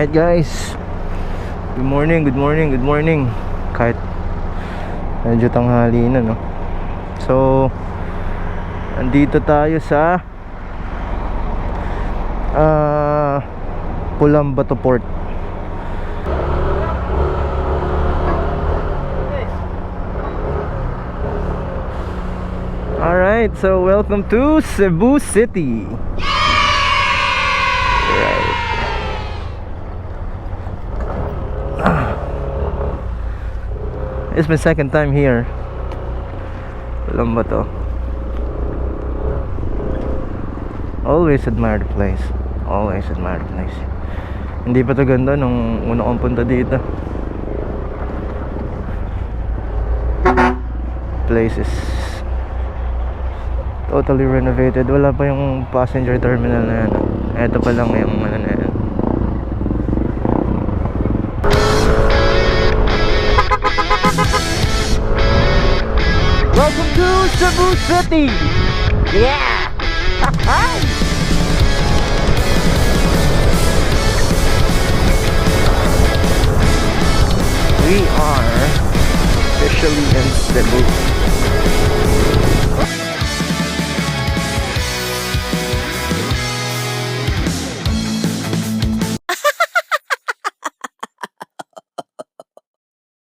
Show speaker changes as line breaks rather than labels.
Alright guys, good morning, good morning, good morning. Kahit medyo tanghali na, no? So andito tayo sa Pulang Bato Port. Alright, so welcome to Cebu City. Right. It's my second time here. Pulang Bato. Always admire the place. Always admire the place. Hindi pa to ganda nung una kong punta dito. Place is totally renovated. Wala pa yung passenger terminal na yan. Eto pa lang yung ano na yan. Welcome to Cebu City! Yeah! We are officially in Cebu.